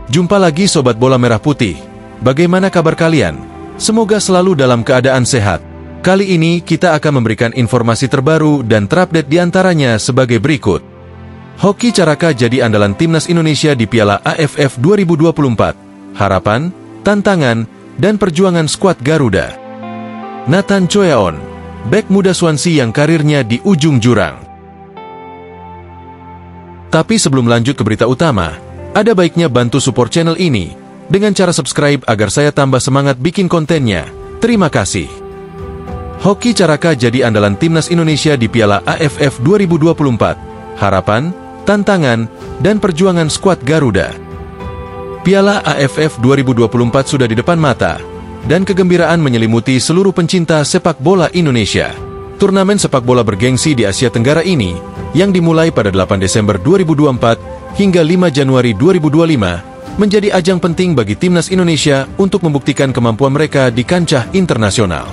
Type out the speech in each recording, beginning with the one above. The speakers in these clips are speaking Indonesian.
Jumpa lagi Sobat Bola Merah Putih. Bagaimana kabar kalian? Semoga selalu dalam keadaan sehat. Kali ini kita akan memberikan informasi terbaru dan terupdate diantaranya sebagai berikut. Hoki Caraka jadi andalan Timnas Indonesia di Piala AFF 2024. Harapan, tantangan, dan perjuangan skuad Garuda. Nathan Choeon, bek muda Swansea yang karirnya di ujung jurang. Tapi sebelum lanjut ke berita utama, ada baiknya bantu support channel ini dengan cara subscribe agar saya tambah semangat bikin kontennya. Terima kasih. Hoki Caraka jadi andalan Timnas Indonesia di Piala AFF 2024. Harapan, tantangan, dan perjuangan skuad Garuda. Piala AFF 2024 sudah di depan mata, dan kegembiraan menyelimuti seluruh pencinta sepak bola Indonesia. Turnamen sepak bola bergengsi di Asia Tenggara ini, yang dimulai pada 8 Desember 2024 hingga 5 Januari 2025, menjadi ajang penting bagi Timnas Indonesia untuk membuktikan kemampuan mereka di kancah internasional.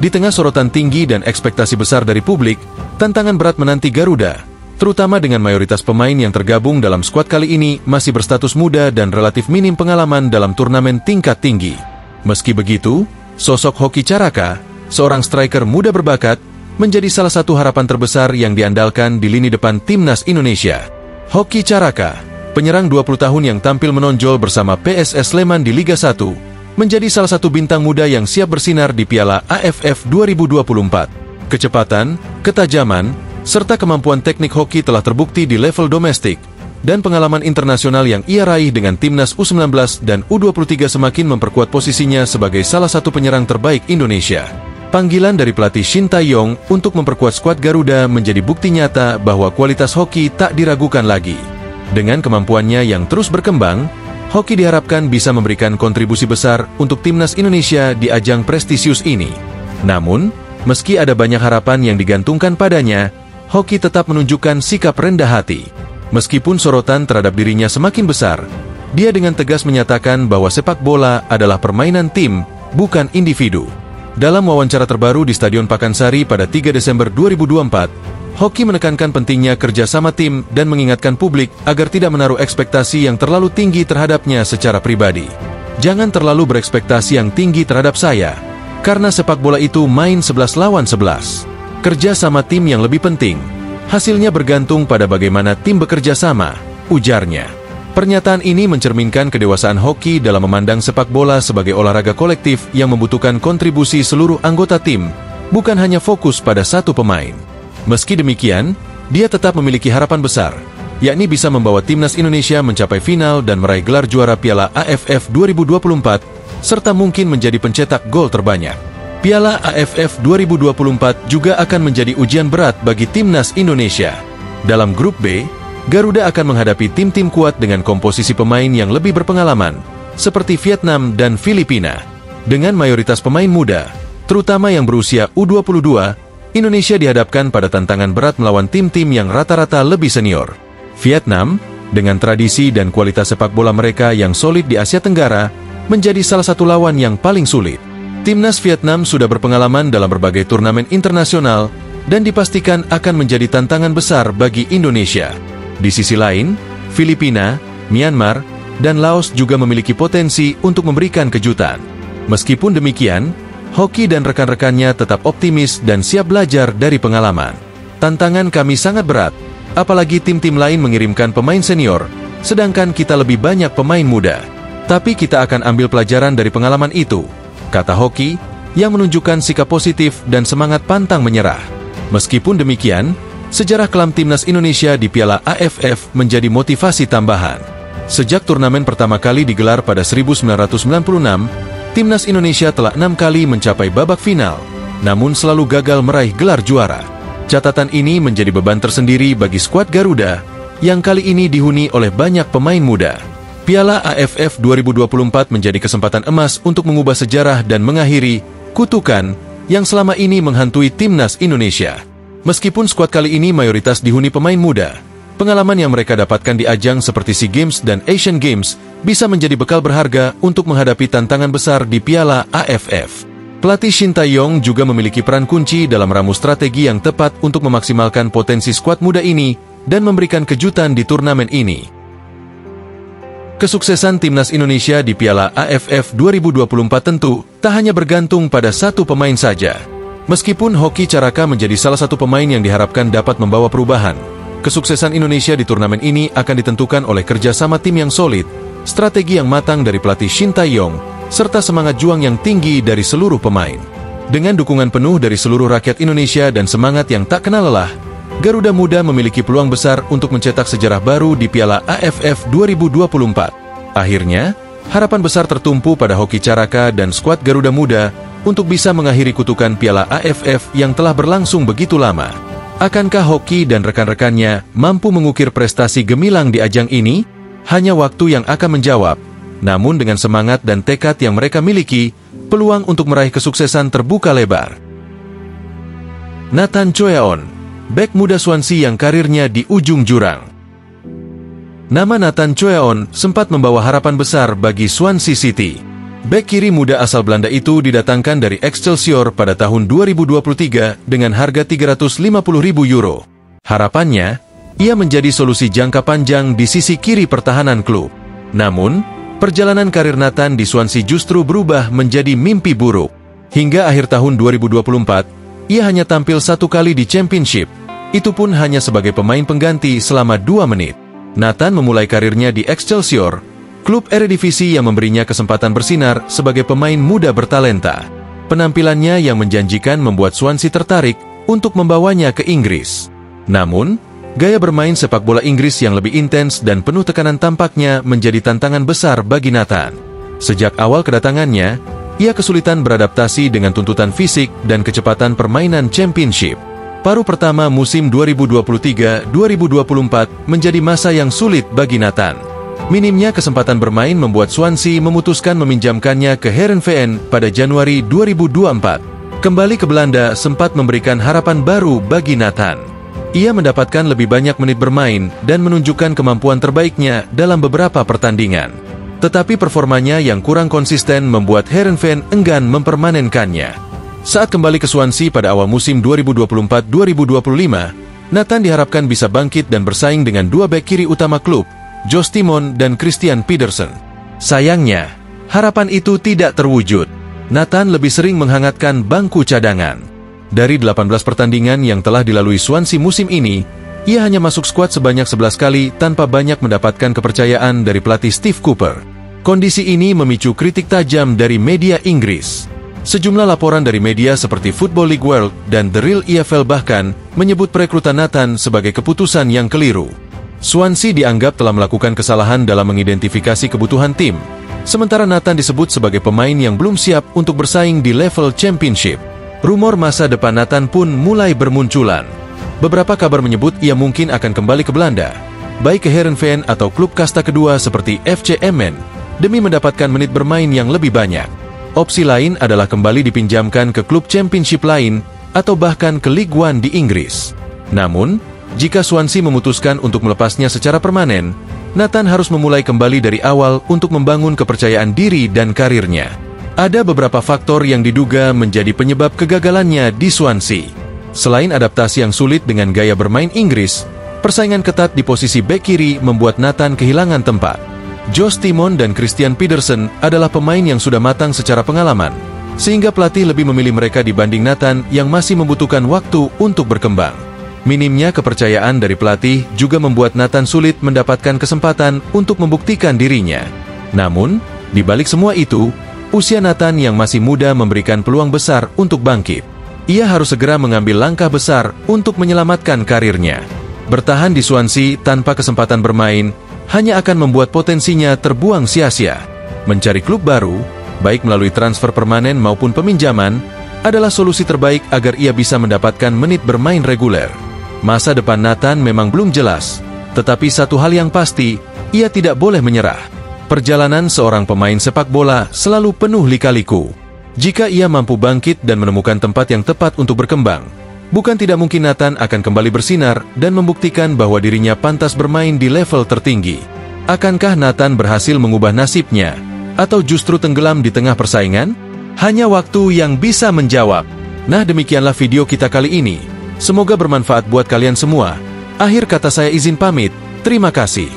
Di tengah sorotan tinggi dan ekspektasi besar dari publik, tantangan berat menanti Garuda, terutama dengan mayoritas pemain yang tergabung dalam skuad kali ini masih berstatus muda dan relatif minim pengalaman dalam turnamen tingkat tinggi. Meski begitu, sosok Hoki Caraka, seorang striker muda berbakat, menjadi salah satu harapan terbesar yang diandalkan di lini depan Timnas Indonesia. Hoki Caraka, penyerang 20 tahun yang tampil menonjol bersama PSS Sleman di Liga 1, menjadi salah satu bintang muda yang siap bersinar di Piala AFF 2024. Kecepatan, ketajaman, serta kemampuan teknik Hoki telah terbukti di level domestik, dan pengalaman internasional yang ia raih dengan Timnas U19 dan U23 semakin memperkuat posisinya sebagai salah satu penyerang terbaik Indonesia. Panggilan dari pelatih Shin Tae-yong untuk memperkuat skuad Garuda menjadi bukti nyata bahwa kualitas Hoki tak diragukan lagi. Dengan kemampuannya yang terus berkembang, Hoki diharapkan bisa memberikan kontribusi besar untuk Timnas Indonesia di ajang prestisius ini. Namun, meski ada banyak harapan yang digantungkan padanya, Hoki tetap menunjukkan sikap rendah hati. Meskipun sorotan terhadap dirinya semakin besar, dia dengan tegas menyatakan bahwa sepak bola adalah permainan tim, bukan individu. Dalam wawancara terbaru di Stadion Pakansari pada 3 Desember 2024, Hoki menekankan pentingnya kerjasama tim dan mengingatkan publik agar tidak menaruh ekspektasi yang terlalu tinggi terhadapnya secara pribadi. Jangan terlalu berekspektasi yang tinggi terhadap saya, karena sepak bola itu main 11 lawan 11. Kerja sama tim yang lebih penting. Hasilnya bergantung pada bagaimana tim bekerja sama, ujarnya. Pernyataan ini mencerminkan kedewasaan Hoki dalam memandang sepak bola sebagai olahraga kolektif yang membutuhkan kontribusi seluruh anggota tim, bukan hanya fokus pada satu pemain. Meski demikian, dia tetap memiliki harapan besar, yakni bisa membawa Timnas Indonesia mencapai final dan meraih gelar juara Piala AFF 2024, serta mungkin menjadi pencetak gol terbanyak. Piala AFF 2024 juga akan menjadi ujian berat bagi Timnas Indonesia. Dalam grup B, Garuda akan menghadapi tim-tim kuat dengan komposisi pemain yang lebih berpengalaman, seperti Vietnam dan Filipina. Dengan mayoritas pemain muda, terutama yang berusia U22, Indonesia dihadapkan pada tantangan berat melawan tim-tim yang rata-rata lebih senior. Vietnam, dengan tradisi dan kualitas sepak bola mereka yang solid di Asia Tenggara, menjadi salah satu lawan yang paling sulit. Timnas Vietnam sudah berpengalaman dalam berbagai turnamen internasional dan dipastikan akan menjadi tantangan besar bagi Indonesia. Di sisi lain, Filipina, Myanmar, dan Laos juga memiliki potensi untuk memberikan kejutan. Meskipun demikian, Hoki dan rekan-rekannya tetap optimis dan siap belajar dari pengalaman. Tantangan kami sangat berat, apalagi tim-tim lain mengirimkan pemain senior, sedangkan kita lebih banyak pemain muda. Tapi kita akan ambil pelajaran dari pengalaman itu, kata Hoki, yang menunjukkan sikap positif dan semangat pantang menyerah. Meskipun demikian, sejarah kelam Timnas Indonesia di Piala AFF menjadi motivasi tambahan. Sejak turnamen pertama kali digelar pada 1996, Timnas Indonesia telah 6 kali mencapai babak final, namun selalu gagal meraih gelar juara. Catatan ini menjadi beban tersendiri bagi skuad Garuda, yang kali ini dihuni oleh banyak pemain muda. Piala AFF 2024 menjadi kesempatan emas untuk mengubah sejarah dan mengakhiri kutukan yang selama ini menghantui Timnas Indonesia. Meskipun skuad kali ini mayoritas dihuni pemain muda, pengalaman yang mereka dapatkan di ajang seperti SEA Games dan Asian Games bisa menjadi bekal berharga untuk menghadapi tantangan besar di Piala AFF. Pelatih Shin Tae-yong juga memiliki peran kunci dalam meramu strategi yang tepat untuk memaksimalkan potensi skuad muda ini dan memberikan kejutan di turnamen ini. Kesuksesan timnas Indonesia di Piala AFF 2024 tentu tak hanya bergantung pada satu pemain saja. Meskipun Hoki Caraka menjadi salah satu pemain yang diharapkan dapat membawa perubahan, kesuksesan Indonesia di turnamen ini akan ditentukan oleh kerjasama tim yang solid, strategi yang matang dari pelatih Shin Tae-yong, serta semangat juang yang tinggi dari seluruh pemain. Dengan dukungan penuh dari seluruh rakyat Indonesia dan semangat yang tak kenal lelah, Garuda Muda memiliki peluang besar untuk mencetak sejarah baru di Piala AFF 2024. Akhirnya, harapan besar tertumpu pada Hoki Caraka dan skuad Garuda Muda untuk bisa mengakhiri kutukan Piala AFF yang telah berlangsung begitu lama. Akankah Hoki dan rekan-rekannya mampu mengukir prestasi gemilang di ajang ini? Hanya waktu yang akan menjawab. Namun dengan semangat dan tekad yang mereka miliki, peluang untuk meraih kesuksesan terbuka lebar. Nathan Choeon, bek muda Swansea yang karirnya di ujung jurang. Nama Nathan Choeon sempat membawa harapan besar bagi Swansea City. Bek kiri muda asal Belanda itu didatangkan dari Excelsior pada tahun 2023 dengan harga 350.000 euro. Harapannya, ia menjadi solusi jangka panjang di sisi kiri pertahanan klub. Namun, perjalanan karir Nathan di Swansea justru berubah menjadi mimpi buruk. Hingga akhir tahun 2024, ia hanya tampil satu kali di Championship. Itu pun hanya sebagai pemain pengganti selama 2 menit. Nathan memulai karirnya di Excelsior, klub Eredivisie yang memberinya kesempatan bersinar sebagai pemain muda bertalenta. Penampilannya yang menjanjikan membuat Swansea tertarik untuk membawanya ke Inggris. Namun, gaya bermain sepak bola Inggris yang lebih intens dan penuh tekanan tampaknya menjadi tantangan besar bagi Nathan. Sejak awal kedatangannya, ia kesulitan beradaptasi dengan tuntutan fisik dan kecepatan permainan Championship. Paruh pertama musim 2023-2024 menjadi masa yang sulit bagi Nathan. Minimnya kesempatan bermain membuat Swansea memutuskan meminjamkannya ke Heerenveen pada Januari 2024. Kembali ke Belanda sempat memberikan harapan baru bagi Nathan. Ia mendapatkan lebih banyak menit bermain dan menunjukkan kemampuan terbaiknya dalam beberapa pertandingan. Tetapi performanya yang kurang konsisten membuat Heerenveen enggan mempermanenkannya. Saat kembali ke Swansea pada awal musim 2024-2025, Nathan diharapkan bisa bangkit dan bersaing dengan dua bek kiri utama klub, Josh Timon dan Christian Pedersen. Sayangnya, harapan itu tidak terwujud. Nathan lebih sering menghangatkan bangku cadangan. Dari 18 pertandingan yang telah dilalui Swansea musim ini, ia hanya masuk skuad sebanyak 11 kali tanpa banyak mendapatkan kepercayaan dari pelatih Steve Cooper. Kondisi ini memicu kritik tajam dari media Inggris. Sejumlah laporan dari media seperti Football League World dan The Real EFL bahkan menyebut perekrutan Nathan sebagai keputusan yang keliru. Swansea dianggap telah melakukan kesalahan dalam mengidentifikasi kebutuhan tim, sementara Nathan disebut sebagai pemain yang belum siap untuk bersaing di level Championship. Rumor masa depan Nathan pun mulai bermunculan. Beberapa kabar menyebut ia mungkin akan kembali ke Belanda, baik ke Heerenveen atau klub kasta kedua seperti FC Emmen, demi mendapatkan menit bermain yang lebih banyak. Opsi lain adalah kembali dipinjamkan ke klub Championship lain atau bahkan ke League One di Inggris. Namun, jika Swansea memutuskan untuk melepasnya secara permanen, Nathan harus memulai kembali dari awal untuk membangun kepercayaan diri dan karirnya. Ada beberapa faktor yang diduga menjadi penyebab kegagalannya di Swansea. Selain adaptasi yang sulit dengan gaya bermain Inggris, persaingan ketat di posisi bek kiri membuat Nathan kehilangan tempat. Josh Timon dan Christian Pedersen adalah pemain yang sudah matang secara pengalaman, sehingga pelatih lebih memilih mereka dibanding Nathan yang masih membutuhkan waktu untuk berkembang. Minimnya kepercayaan dari pelatih juga membuat Nathan sulit mendapatkan kesempatan untuk membuktikan dirinya. Namun, di balik semua itu, usia Nathan yang masih muda memberikan peluang besar untuk bangkit. Ia harus segera mengambil langkah besar untuk menyelamatkan karirnya. Bertahan di Swansea tanpa kesempatan bermain hanya akan membuat potensinya terbuang sia-sia. Mencari klub baru, baik melalui transfer permanen maupun peminjaman, adalah solusi terbaik agar ia bisa mendapatkan menit bermain reguler. Masa depan Nathan memang belum jelas, tetapi satu hal yang pasti, ia tidak boleh menyerah. Perjalanan seorang pemain sepak bola selalu penuh lika-liku. Jika ia mampu bangkit dan menemukan tempat yang tepat untuk berkembang, bukan tidak mungkin Nathan akan kembali bersinar dan membuktikan bahwa dirinya pantas bermain di level tertinggi. Akankah Nathan berhasil mengubah nasibnya, atau justru tenggelam di tengah persaingan? Hanya waktu yang bisa menjawab. Nah, demikianlah video kita kali ini. Semoga bermanfaat buat kalian semua. Akhir kata saya izin pamit, terima kasih.